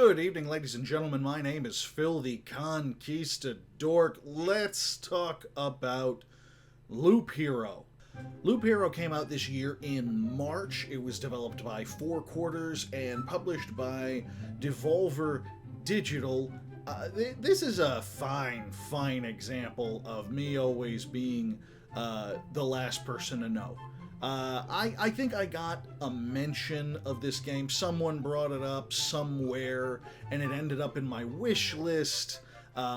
Good evening, ladies and gentlemen. My name is Phil the Conquistadork. Let's talk about Loop Hero. Loop Hero came out this year in March. It was developed by Four Quarters and published by Devolver Digital. This is a fine example of me always being the last person to know. I think I got a mention of this game. Someone brought it up somewhere, and it ended up in my wish list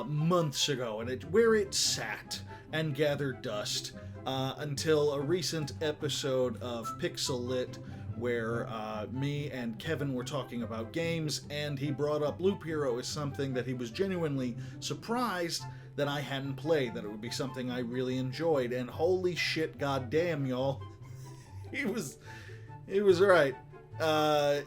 months ago, and where it sat and gathered dust until a recent episode of Pixel Lit, where me and Kevin were talking about games, and he brought up Loop Hero as something that he was genuinely surprised that I hadn't played, that it would be something I really enjoyed, and holy shit, goddamn, y'all. It was right. I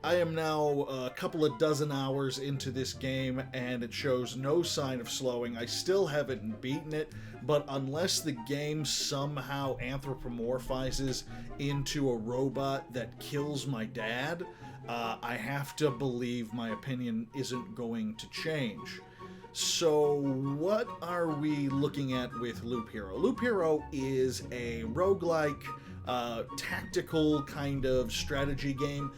am now a couple of dozen hours into this game, and it shows no sign of slowing. I still haven't beaten it, but unless the game somehow anthropomorphizes into a robot that kills my dad, I have to believe my opinion isn't going to change. So what are we looking at with Loop Hero? Loop Hero is a roguelike, tactical kind of strategy game.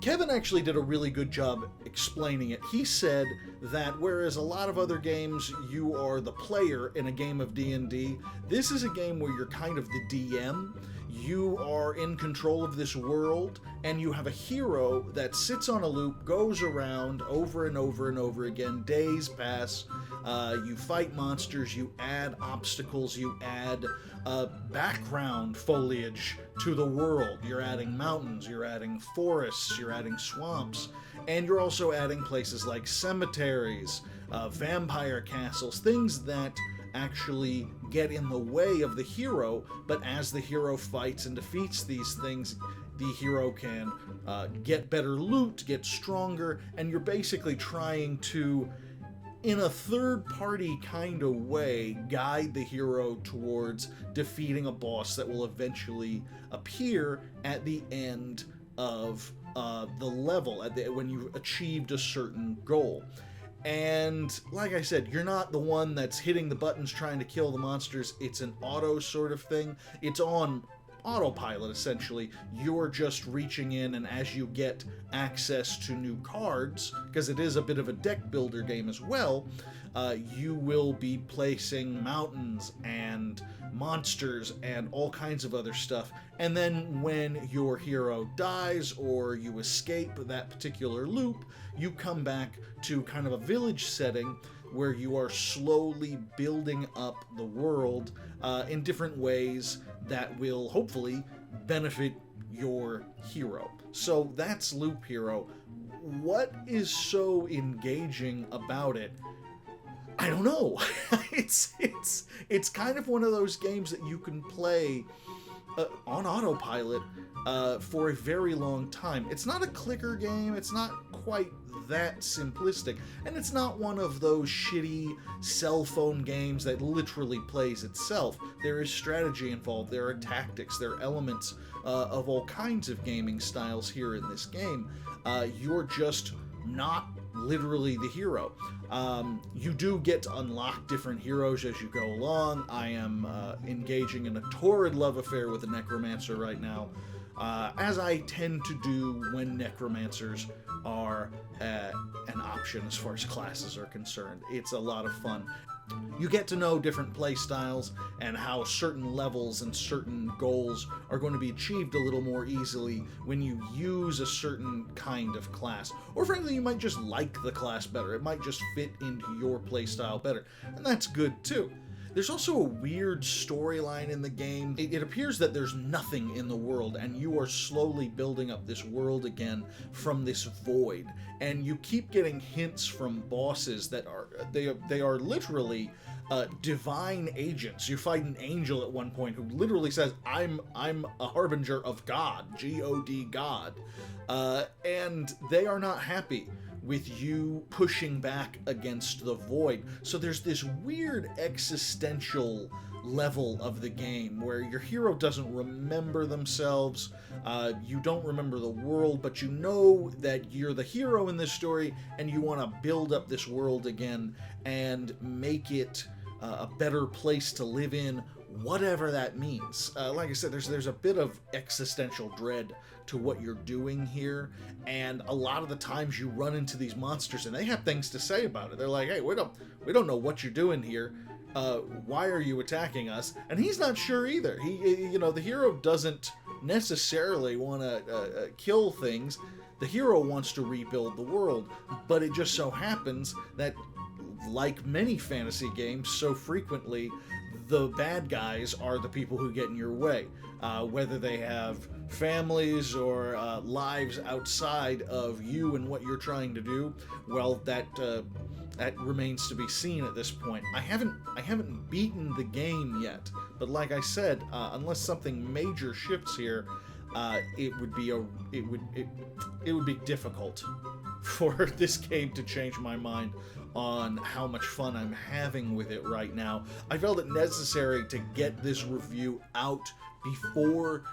Kevin actually did a really good job explaining it. He said that whereas a lot of other games you are the player in a game of D&D, this is a game where you're kind of the DM. You are in control of this world, and you have a hero that sits on a loop, goes around over and over and over again. Days pass, you fight monsters, you add obstacles, you add background foliage to the world. You're adding mountains, you're adding forests, you're adding swamps, and you're also adding places like cemeteries, vampire castles, things that actually get in the way of the hero, but as the hero fights and defeats these things, the hero can get better loot, get stronger, and you're basically trying to, in a third-party kind of way, guide the hero towards defeating a boss that will eventually appear at the end of the level, when you've achieved a certain goal. And like I said, you're not the one that's hitting the buttons trying to kill the monsters. It's an auto sort of thing. It's on autopilot, essentially. You're just reaching in, and as you get access to new cards, because it is a bit of a deck builder game as well, you will be placing mountains and monsters and all kinds of other stuff. And then when your hero dies or you escape that particular loop, you come back to kind of a village setting where you are slowly building up the world in different ways that will hopefully benefit your hero. So that's Loop Hero. What is so engaging about it? I don't know. It's kind of one of those games that you can play on autopilot for a very long time. It's not a clicker game. It's not quite that simplistic, and it's not one of those shitty cell phone games that literally plays itself. There is strategy involved. There are tactics. There are elements of all kinds of gaming styles here in this game. You're just not literally the hero. You do get to unlock different heroes as you go along. I am engaging in a torrid love affair with a necromancer right now, as I tend to do when necromancers are an option as far as classes are concerned. It's a lot of fun. You get to know different play styles and how certain levels and certain goals are going to be achieved a little more easily when you use a certain kind of class. Or frankly, you might just like the class better. It might just fit into your play style better. And that's good too. There's also a weird storyline in the game. It appears that there's nothing in the world, and you are slowly building up this world again from this void. And you keep getting hints from bosses that they are literally divine agents. You fight an angel at one point who literally says, I'm a harbinger of God, G-O-D, God. And they are not happy with you pushing back against the void. So there's this weird existential level of the game where your hero doesn't remember themselves, you don't remember the world, but you know that you're the hero in this story and you want to build up this world again and make it a better place to live in, whatever that means. Like I said, there's a bit of existential dread to what you're doing here, and a lot of the times you run into these monsters and they have things to say about it. They're like, hey, we don't know what you're doing here. Why are you attacking us? And he's not sure either. The hero doesn't necessarily want to kill things. The hero wants to rebuild the world, but it just so happens that, like many fantasy games, so frequently the bad guys are the people who get in your way, whether they have families or lives outside of you and what you're trying to do. Well, that remains to be seen at this point. I haven't beaten the game yet, but like I said, unless something major shifts here, it would be difficult for this game to change my mind on how much fun I'm having with it right now. I felt it necessary to get this review out before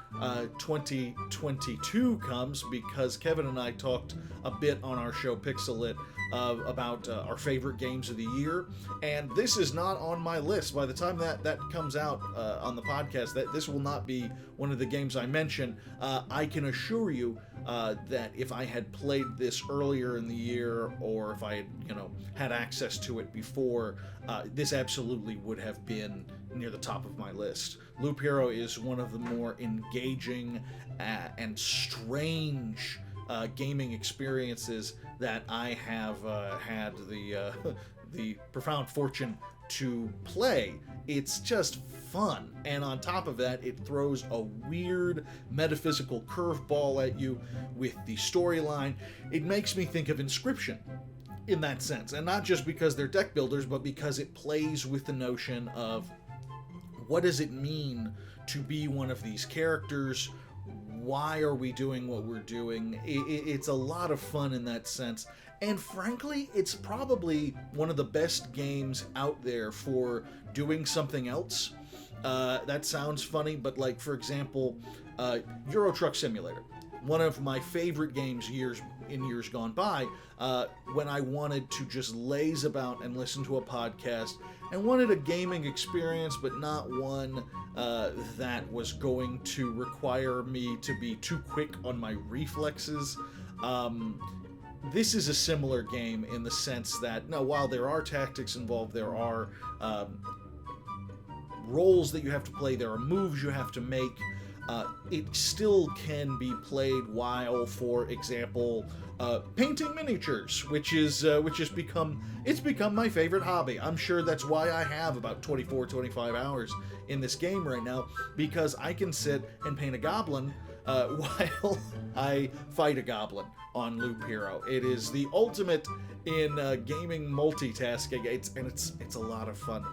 2022 comes, because Kevin and I talked a bit on our show Pixel It about our favorite games of the year, and this is not on my list. By the time that comes out on the podcast, that this will not be one of the games I mention. I can assure you that if I had played this earlier in the year, or if I had access to it before, this absolutely would have been near the top of my list. Loop Hero is one of the more engaging and strange gaming experiences that I have had the profound fortune to play. It's just fun, and on top of that, it throws a weird metaphysical curveball at you with the storyline. It makes me think of Inscription in that sense, and not just because they're deck builders, but because it plays with the notion of what does it mean to be one of these characters. Why are we doing what we're doing? It's a lot of fun in that sense. And frankly, it's probably one of the best games out there for doing something else. That sounds funny, but like, for example, Euro Truck Simulator. One of my favorite games in years gone by, when I wanted to just laze about and listen to a podcast and wanted a gaming experience, but not one that was going to require me to be too quick on my reflexes. This is a similar game in the sense that, no, while there are tactics involved, there are roles that you have to play, there are moves you have to make. It still can be played while, for example, painting miniatures, which has become my favorite hobby. I'm sure that's why I have about 24-25 hours in this game right now, because I can sit and paint a goblin while I fight a goblin on Loop Hero. It is the ultimate in gaming multitasking. It's a lot of fun.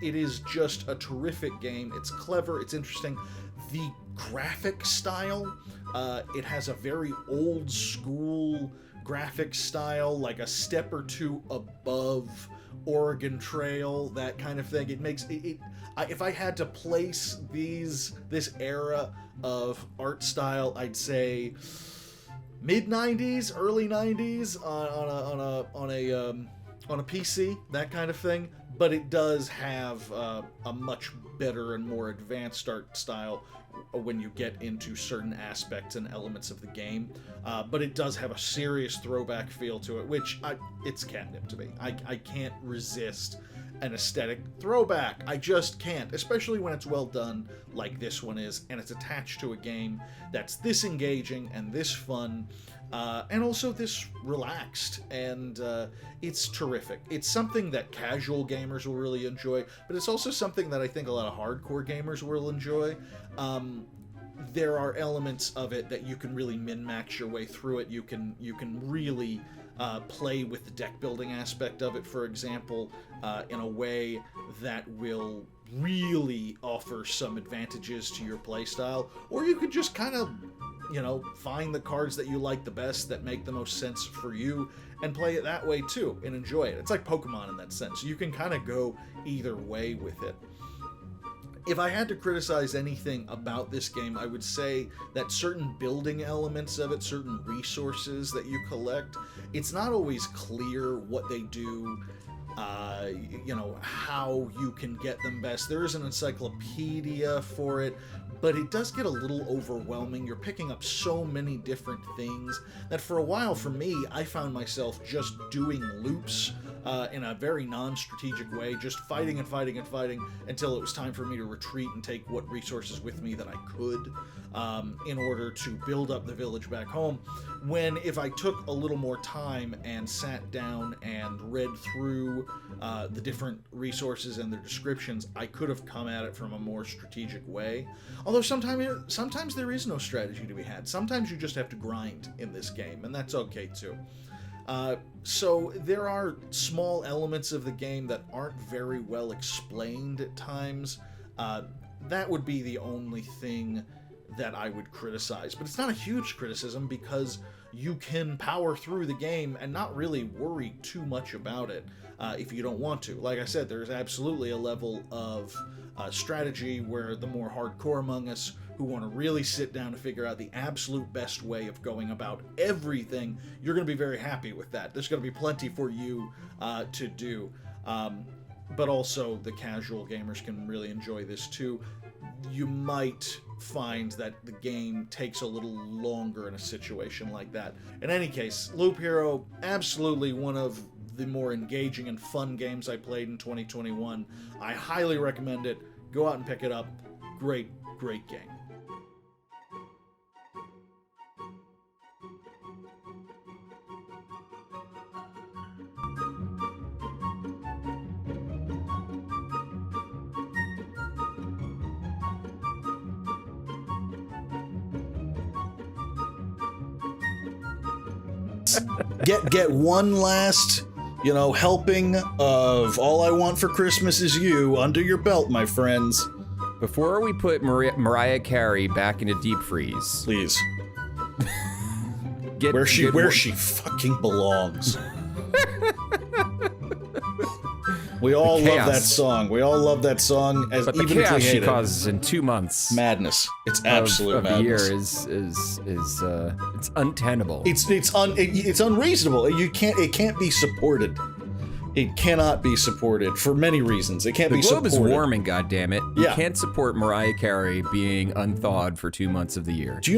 It is just a terrific game. It's clever. It's interesting. The graphic style, it has a very old school graphic style, like a step or two above Oregon Trail, that kind of thing. It makes it. If I had to place this era of art style, I'd say mid '90s, early '90s on a PC, that kind of thing. But it does have a much better and more advanced art style when you get into certain aspects and elements of the game. But it does have a serious throwback feel to it, which it's catnip to me. I can't resist an aesthetic throwback. I just can't, especially when it's well done like this one is, and it's attached to a game that's this engaging and this fun. And also this relaxed, and it's terrific. It's something that casual gamers will really enjoy, but it's also something that I think a lot of hardcore gamers will enjoy. There are elements of it that you can really min-max your way through it. You can really play with the deck building aspect of it, for example, in a way that will really offer some advantages to your playstyle, or you could just kind of find the cards that you like the best, that make the most sense for you, and play it that way too, and enjoy it. It's like Pokemon in that sense. You can kind of go either way with it. If I had to criticize anything about this game, I would say that certain building elements of it, certain resources that you collect, it's not always clear what they do, you know, how you can get them best. There is an encyclopedia for it, but it does get a little overwhelming. You're picking up so many different things that for a while, for me, I found myself just doing loops in a very non-strategic way, just fighting and fighting and fighting until it was time for me to retreat and take what resources with me that I could in order to build up the village back home. When if I took a little more time and sat down and read through the different resources and their descriptions, I could have come at it from a more strategic way. Although sometimes there is no strategy to be had. Sometimes you just have to grind in this game, and that's okay too. So there are small elements of the game that aren't very well explained at times. That would be the only thing that I would criticize. But it's not a huge criticism because you can power through the game and not really worry too much about it if you don't want to. Like I said, there's absolutely a level of strategy where the more hardcore among us who want to really sit down to figure out the absolute best way of going about everything, you're going to be very happy with that. There's going to be plenty for you to do. But also the casual gamers can really enjoy this too. You might find that the game takes a little longer in a situation like that. In any case, Loop Hero, absolutely one of the more engaging and fun games I played in 2021. I highly recommend it. Go out and pick it up. Great, great game. Get one last, you know, helping of All I Want for Christmas Is You under your belt, my friends. Before we put Mariah Carey back into deep freeze, please. Where she fucking belongs. We all love that song. We all love that song. But the chaos she causes in 2 months, madness. It's absolute madness. The year is it's untenable. It's unreasonable. It can't be supported. It cannot be supported for many reasons. It can't be supported. The globe is warming, goddammit. You Yeah. can't support Mariah Carey being unthawed for 2 months of the year. Do you know